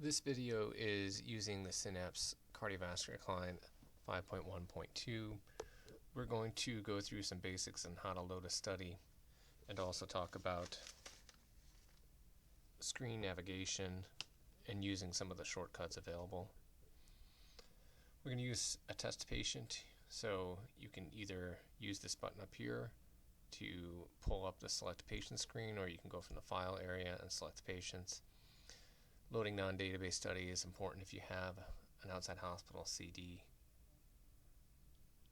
This video is using the Synapse cardiovascular client 5.1.2. We're going to go through some basics on how to load a study and also talk about screen navigation and using some of the shortcuts available. We're going to use a test patient, so you can either use this button up here to pull up the select patient screen, or you can go from the file area and select patients. Loading non-database study is important if you have an outside hospital CD.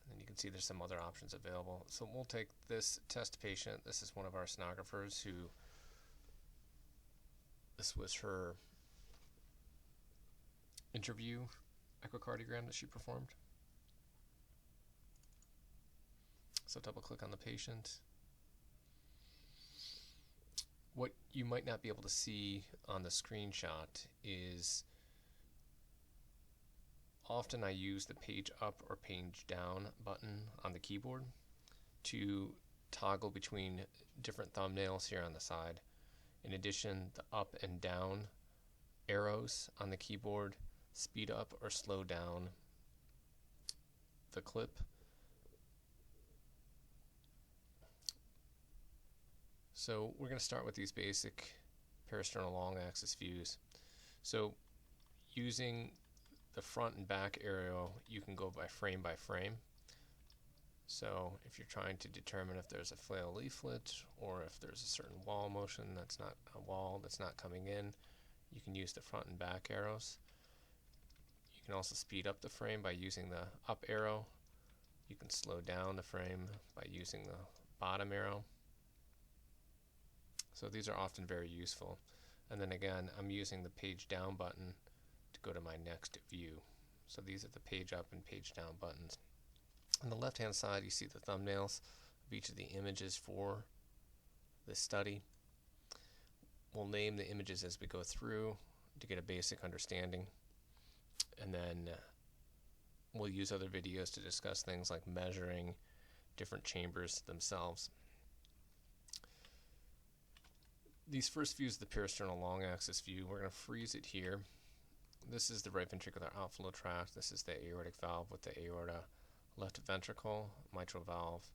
And you can see there's some other options available. So we'll take this test patient. This is one of our sonographers this was her interview echocardiogram that she performed. So double click on the patient. What you might not be able to see on the screenshot is often I use the page up or page down button on the keyboard to toggle between different thumbnails here on the side. In addition, the up and down arrows on the keyboard speed up or slow down the clip. So we're going to start with these basic parasternal long axis views. So using the front and back arrow, you can go by frame. So if you're trying to determine if there's a flail leaflet or if there's a certain wall motion that's not a wall that's not coming in, you can use the front and back arrows. You can also speed up the frame by using the up arrow. You can slow down the frame by using the bottom arrow. So these are often very useful. And then again, I'm using the page down button to go to my next view. So these are the page up and page down buttons. On the left hand side, you see the thumbnails of each of the images for this study. We'll name the images as we go through to get a basic understanding. And then we'll use other videos to discuss things like measuring different chambers themselves. These first views of the parasternal long axis view, we're going to freeze it here. This is the right ventricular outflow tract. This is the aortic valve with the aorta, left ventricle, mitral valve,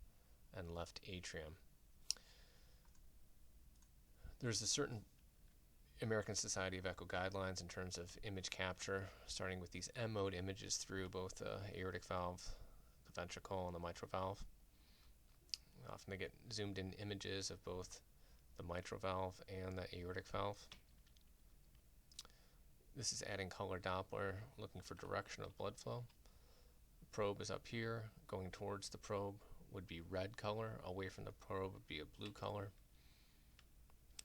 and left atrium. There's a certain American Society of Echo guidelines in terms of image capture, starting with these M-mode images through both the aortic valve, the ventricle, and the mitral valve. Often they get zoomed in images of both the mitral valve and the aortic valve. This is adding color Doppler, looking for direction of blood flow. The probe is up here. Going towards the probe would be red color. Away from the probe would be a blue color.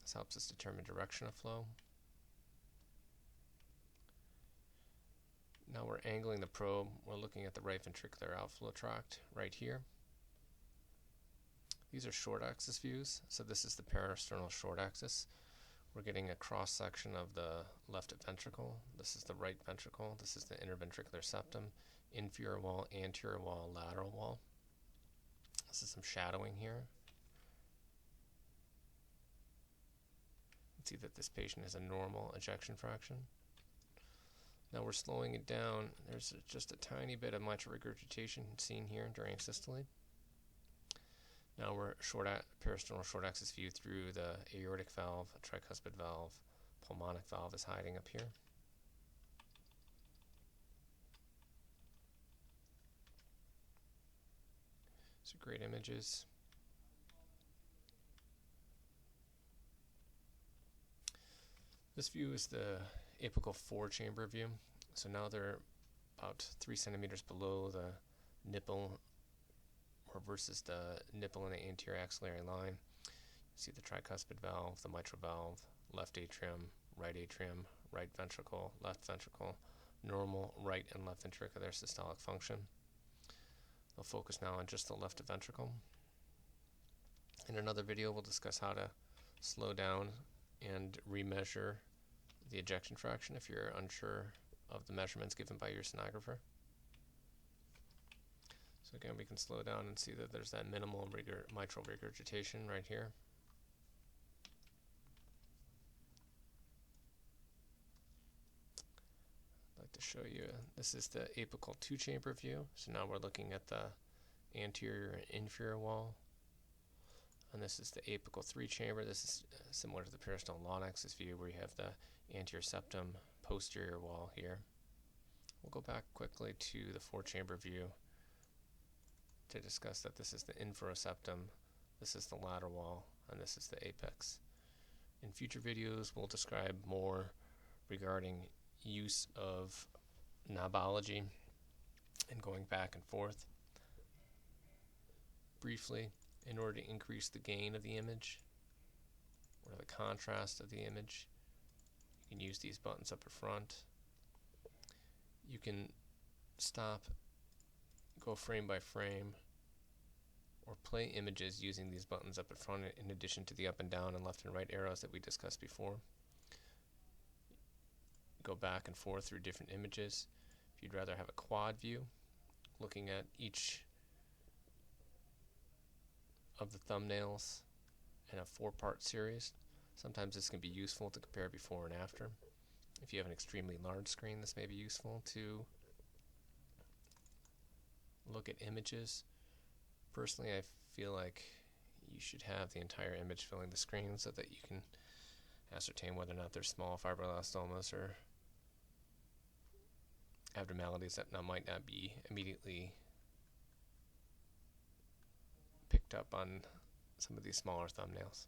This helps us determine direction of flow. Now we're angling the probe. We're looking at the right ventricular outflow tract right here. These are short axis views, so this is the parasternal short axis. We're getting a cross section of the left ventricle. This is the right ventricle. This is the interventricular septum, inferior wall, anterior wall, lateral wall. This is some shadowing here. You can see that this patient has a normal ejection fraction. Now we're slowing it down. There's just a tiny bit of mitral regurgitation seen here during systole. Now we're parasternal short axis view through the aortic valve, tricuspid valve, pulmonic valve is hiding up here. So great images. This view is the apical 4-chamber view. So now they're about 3 centimeters below the nipple, or versus the nipple in the anterior axillary line. You see the tricuspid valve, the mitral valve, left atrium, right ventricle, left ventricle, normal right and left ventricular systolic function. I'll focus now on just the left ventricle. In another video, we'll discuss how to slow down and remeasure the ejection fraction if you're unsure of the measurements given by your sonographer. So again, we can slow down and see that there's that minimal mitral regurgitation right here. to show you. This is the apical 2-chamber view. So now we're looking at the anterior and inferior wall. And this is the apical 3-chamber. This is similar to the peristome long axis view where you have the anterior septum, posterior wall here. We'll go back quickly to the 4-chamber view to discuss that this is the inferoseptum, this is the lateral wall, and this is the apex. In future videos, we'll describe more regarding use of knobology and going back and forth. Briefly, in order to increase the gain of the image or the contrast of the image, you can use these buttons up at front. You can stop, go frame by frame, or play images using these buttons up at front in addition to the up and down and left and right arrows that we discussed before. Go back and forth through different images. If you'd rather have a quad view, looking at each of the thumbnails in a 4-part series, sometimes this can be useful to compare before and after. If you have an extremely large screen, this may be useful to look at images. Personally, I feel like you should have the entire image filling the screen so that you can ascertain whether or not there's small fibroblastomas or abnormalities that might not be immediately picked up on some of these smaller thumbnails.